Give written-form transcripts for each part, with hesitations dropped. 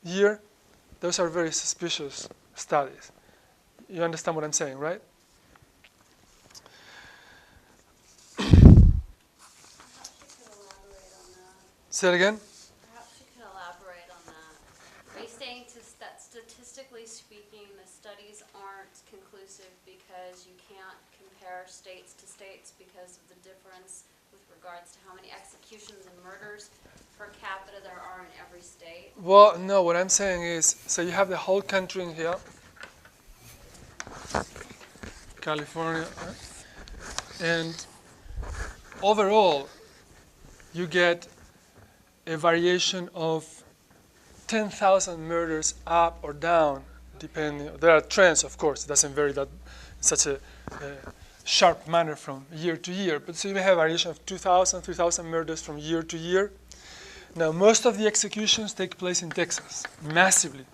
year, those are very suspicious studies. You understand what I'm saying, right? Say it again. Perhaps you could elaborate on that. Are you saying that statistically speaking, the studies aren't conclusive because you can't compare states to states because of the difference with regards to how many executions and murders per capita there are in every state? Well, no, what I'm saying is, so you have the whole country in here, California, and overall, you get a variation of 10,000 murders up or down, depending. There are trends, of course. It doesn't vary that such a sharp manner from year to year. But so you may have a variation of 2,000, 3,000 murders from year to year. Now, most of the executions take place in Texas, massively,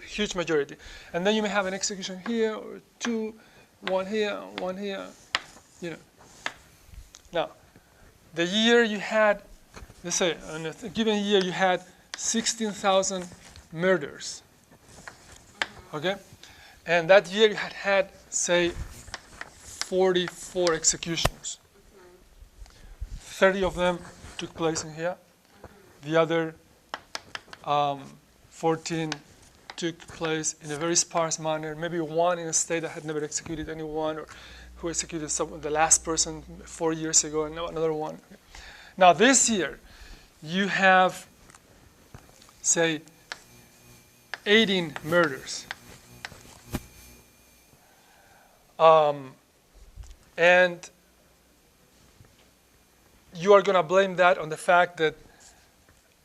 huge majority. And then you may have an execution here, or two, one here, you know. Now, the year you had, let's say, in a given year you had 16,000 murders, okay? And that year you had, say, 44 executions. 30 of them took place in here. The other 14 took place in a very sparse manner, maybe one in a state that had never executed anyone, or who executed the last person 4 years ago, and another one. Now this year, you have, say, 18 murders. And you are going to blame that on the fact that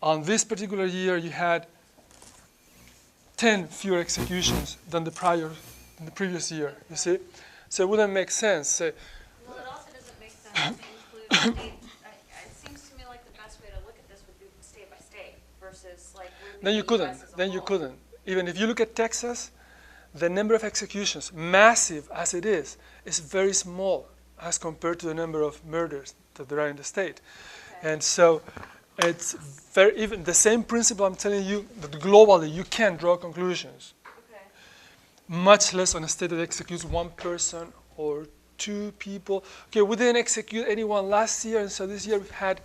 on this particular year you had 10 fewer executions than the previous year, you see? So it wouldn't make sense. Well, it also doesn't make sense to include state. It seems to me like the best way to look at this would be state by state versus like. Then you couldn't. Then you couldn't. Even if you look at Texas, the number of executions, massive as it is very small as compared to the number of murders that there are in the state. Okay. And so it's even the same principle I'm telling you that globally you can't draw conclusions. Okay. Much less on a state that executes one person or two people. Okay, we didn't execute anyone last year, and so this year we've had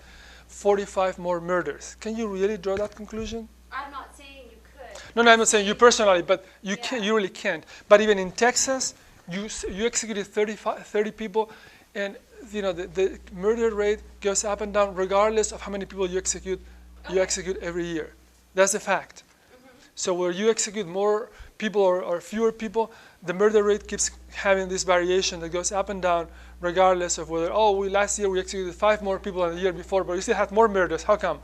45 more murders. Can you really draw that conclusion? I'm not saying you could. No, I'm not saying you personally, but you can't. You really can't. But even in Texas, you executed 30 people, and you know the murder rate goes up and down regardless of how many people you execute. Okay. You execute every year. That's a fact. So where you execute more people or fewer people, the murder rate keeps having this variation that goes up and down regardless of whether, last year we executed 5 more people than the year before, but we still had more murders. How come?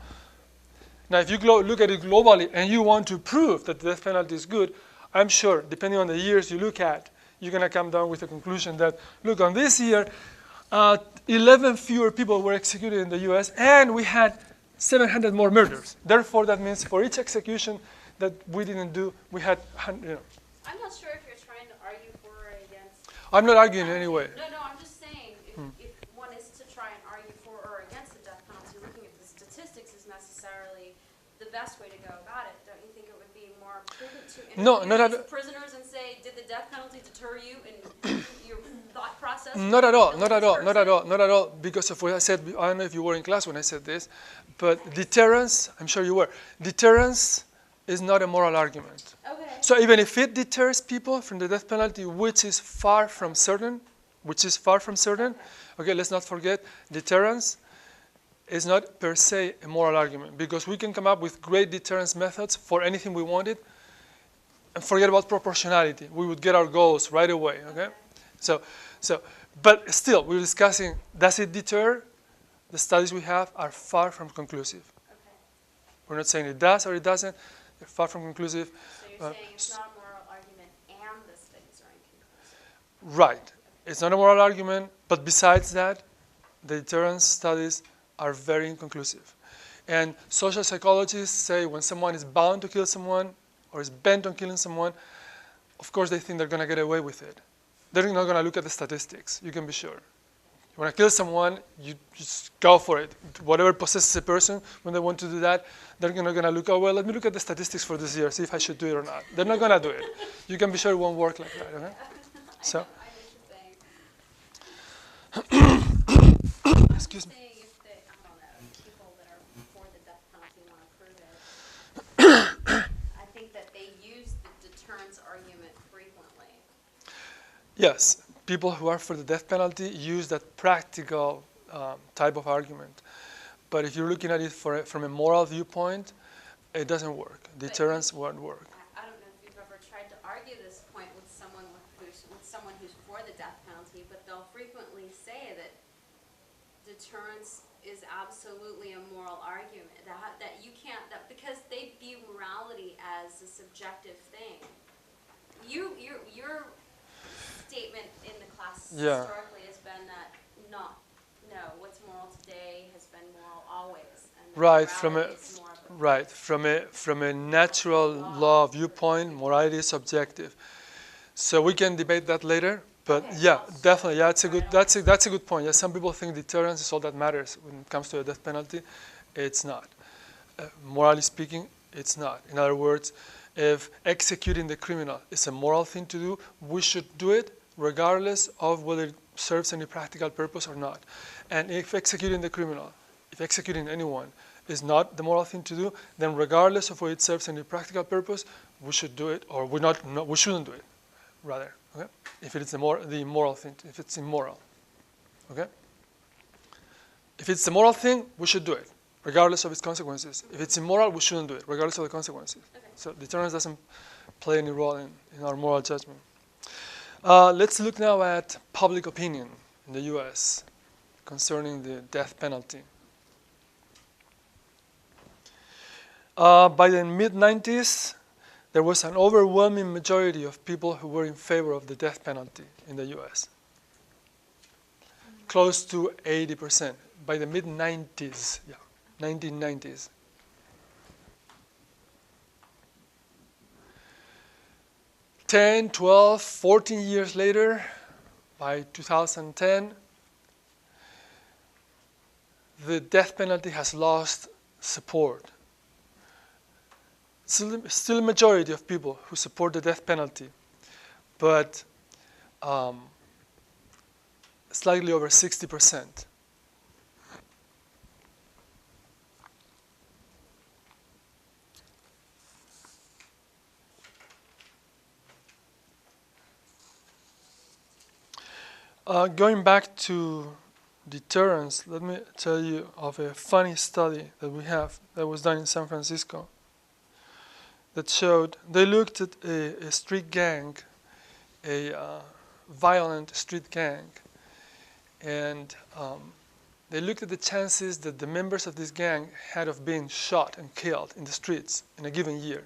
Now, if you look at it globally and you want to prove that the death penalty is good, I'm sure, depending on the years you look at, you're going to come down with a conclusion that, look, on this year, 11 fewer people were executed in the US, and we had 700 more murders. Therefore, that means for each execution that we didn't do, we had, I'm not sure if you're trying to argue for or against. I'm not arguing in any way. No, I'm just saying, if one is to try and argue for or against the death penalty, looking at the statistics is necessarily the best way to go about it. Don't you think it would be more prudent to interview these prisoners and say, did the death penalty deter you in your thought process? Not at all. Because of what I said, I don't know if you were in class when I said this, but deterrence, I'm sure you were. Deterrence is not a moral argument. Okay. So even if it deters people from the death penalty, which is far from certain, okay, let's not forget, deterrence is not per se a moral argument, because we can come up with great deterrence methods for anything we wanted and forget about proportionality. We would get our goals right away, okay? But still, we're discussing, does it deter? The studies we have are far from conclusive. Okay. We're not saying it does or it doesn't. They're far from conclusive. So you're saying it's not a moral argument and the studies are inconclusive. Right. Okay. It's not a moral argument, but besides that, the deterrence studies are very inconclusive. And social psychologists say when someone is bound to kill someone or is bent on killing someone, of course they think they're going to get away with it. They're not going to look at the statistics, you can be sure. You want to kill someone, you just go for it. Whatever possesses a person, when they want to do that, they're not going to look, oh, well, let me look at the statistics for this year, see if I should do it or not. They're not going to do it. You can be sure it won't work like that, okay? So, I know what you're saying. excuse me. Saying if they, I don't know, people that are for the death penalty want to prove it. I think that they use the deterrence argument frequently. Yes, people who are for the death penalty use that practical type of argument. But if you're looking at it from a moral viewpoint, it doesn't work. Deterrence won't work. I don't know if you've ever tried to argue this point with someone who's for the death penalty, but they'll frequently say that deterrence is absolutely a moral argument. That you can't, that because they view morality as a subjective thing. Your statement in the class historically has been that what's moral today has been moral always. And Right, from a natural law viewpoint, morality is subjective. So we can debate that later. But Okay, yeah, definitely, yeah, that's a good point. Yeah, some people think deterrence is all that matters when it comes to a death penalty. It's not. Morally speaking, it's not. In other words, if executing the criminal is a moral thing to do, we should do it regardless of whether it serves any practical purpose or not. And if executing the criminal, if executing anyone is not the moral thing to do, then regardless of whether it serves any practical purpose, we should do it, or we shouldn't do it, rather. Okay? If it's the immoral thing, if it's immoral. Okay? If it's the moral thing, we should do it, regardless of its consequences. If it's immoral, we shouldn't do it, regardless of the consequences. Okay. So deterrence doesn't play any role in our moral judgment. Let's look now at public opinion in the US concerning the death penalty. By the mid-90s, there was an overwhelming majority of people who were in favor of the death penalty in the US. Close to 80%. By the mid-90s, 1990s. Ten, 12, 14 years later, by 2010, the death penalty has lost support. Still a majority of people who support the death penalty, but slightly over 60%. Going back to deterrence, let me tell you of a funny study that we have that was done in San Francisco that showed they looked at a street gang, a violent street gang, and they looked at the chances that the members of this gang had of being shot and killed in the streets in a given year.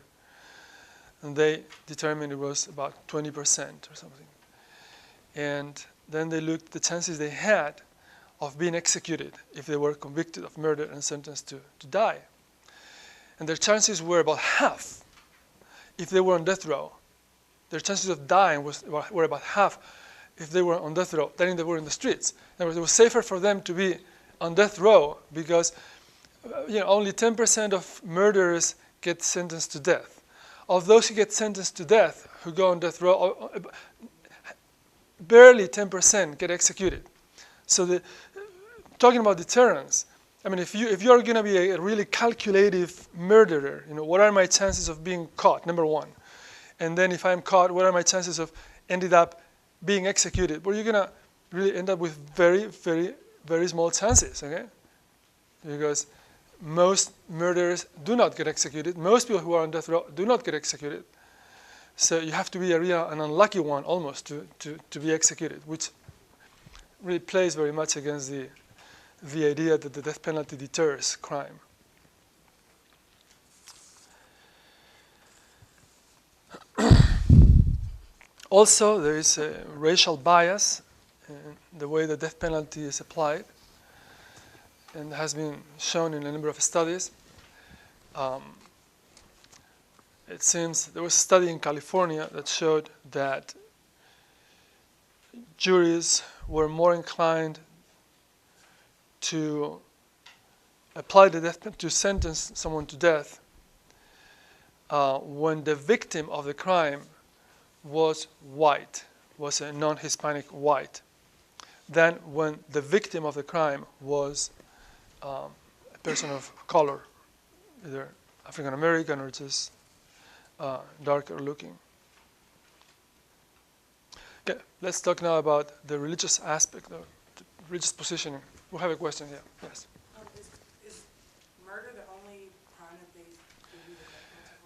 And they determined it was about 20% or something. And then they looked at the chances they had of being executed if they were convicted of murder and sentenced to die. And their chances were about half if they were on death row. Their chances of dying were about half if they were on death row than if they were in the streets. In other words, it was safer for them to be on death row because only 10% of murderers get sentenced to death. Of those who get sentenced to death, who go on death row, barely 10% get executed. So talking about deterrence, I mean, if you're going to be a really calculative murderer, what are my chances of being caught, number one? And then if I'm caught, what are my chances of ended up being executed? Well, you're going to really end up with very, very, very small chances, okay? Because most murderers do not get executed. Most people who are on death row do not get executed. So you have to be an unlucky one almost to be executed, which really plays very much against the idea that the death penalty deters crime. Also, there is a racial bias in the way the death penalty is applied, and has been shown in a number of studies. It seems there was a study in California that showed that juries were more inclined to apply the death penalty, to sentence someone to death, when the victim of the crime was white, was a non-Hispanic white, than when the victim of the crime was a person of color, either African American or just darker looking. Okay, let's talk now about the religious aspect, the religious positioning. We have a question here. Yes. Is murder the only crime that they give you the death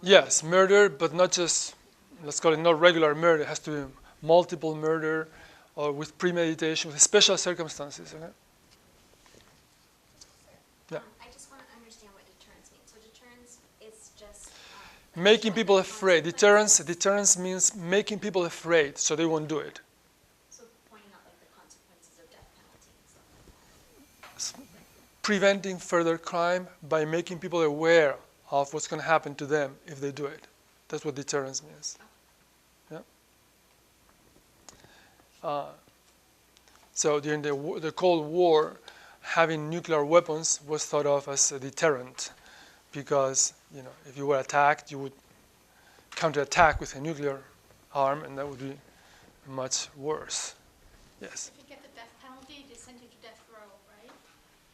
penalty for? Yes, murder, but not just, let's call it not regular murder. It has to be multiple murder or with premeditation, with special circumstances. Okay? Yeah. I just want to understand what deterrence means. So deterrence is just Making people afraid. Deterrence means making people afraid so they won't do it. so pointing out like the consequences of death penalty and stuff. Preventing further crime by making people aware of what's going to happen to them if they do it. That's what deterrence means. Yeah. So during the Cold War, having nuclear weapons was thought of as a deterrent, because if you were attacked, you would counterattack with a nuclear arm, and that would be much worse. Yes. If you get the death penalty, they send you to death row, right?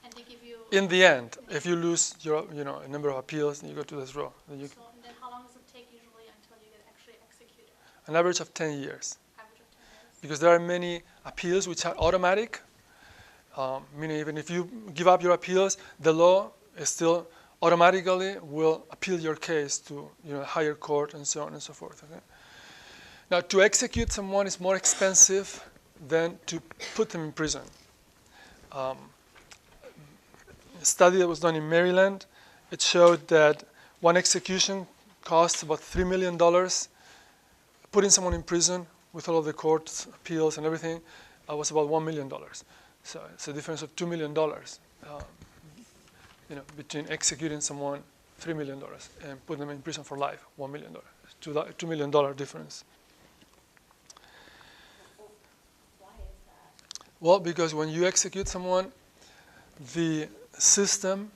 And they give you. In the end, if you lose your, a number of appeals, then you go to death row. Then And then how long does it take usually until you get actually executed? an average of 10 years. Average of 10 years. Because there are many appeals which are automatic, meaning even if you give up your appeals, the law is still automatically will appeal your case to a higher court and so on and so forth. Okay? Now, to execute someone is more expensive than to put them in prison. A study that was done in Maryland, it showed that one execution costs about $3 million. Putting someone in prison with all of the court appeals and everything was about $1 million. So it's a difference of $2 million. Between executing someone, $3 million, and putting them in prison for life, $1 million. $2 million difference. Why is that? Well, because when you execute someone, the system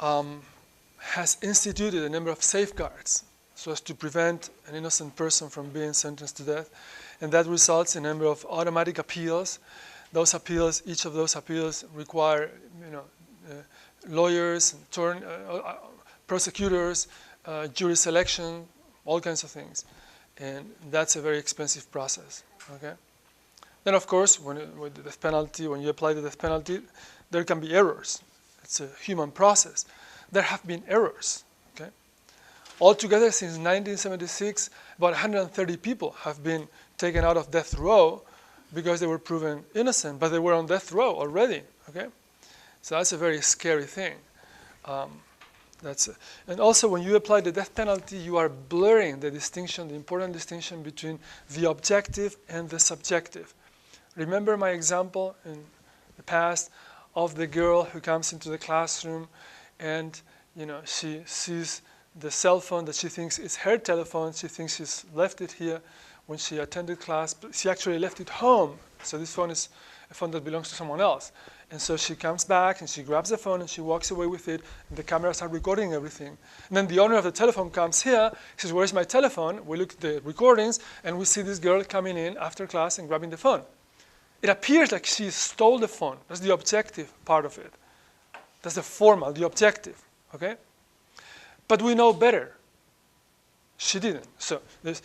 has instituted a number of safeguards so as to prevent an innocent person from being sentenced to death. And that results in a number of automatic appeals. Those appeals, each of those appeals require, lawyers, prosecutors, jury selection, all kinds of things. And that's a very expensive process. Okay. Then, of course, with the death penalty, when you apply the death penalty, there can be errors. It's a human process. There have been errors. Okay. Altogether, since 1976, about 130 people have been taken out of death row because they were proven innocent, but they were on death row already. Okay. So that's a very scary thing. And also, when you apply the death penalty, you are blurring the distinction, the important distinction between the objective and the subjective. Remember my example in the past of the girl who comes into the classroom and she sees the cell phone that she thinks is her telephone. She thinks she's left it here when she attended class, but she actually left it home. So this phone is a phone that belongs to someone else. And so she comes back and she grabs the phone and she walks away with it, and the cameras are recording everything. And then the owner of the telephone comes here, says, "Where's my telephone?" We look at the recordings and we see this girl coming in after class and grabbing the phone. It appears like she stole the phone. That's the objective part of it. That's the formal, the objective, okay? But we know better. She didn't. So there's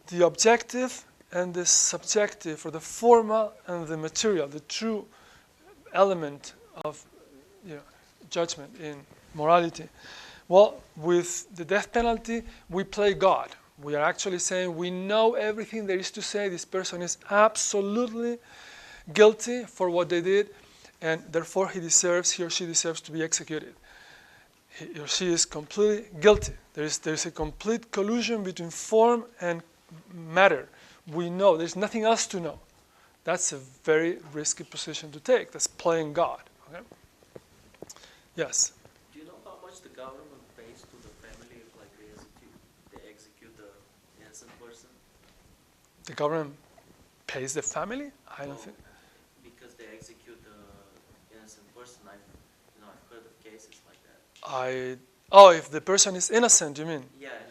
the objective and the subjective, or the formal and the material, the true element of judgment in morality. Well, with the death penalty, we play God. We are actually saying we know everything there is to say. This person is absolutely guilty for what they did, and therefore he or she deserves to be executed. He or she is completely guilty. There's a complete collusion between form and matter. We know. There's nothing else to know. That's a very risky position to take. That's playing God. Okay? Yes? Do you know how much the government pays to the family if they execute the innocent person? The government pays the family? I don't think. Because they execute the innocent Oh, if the person is innocent, you mean? Yeah, and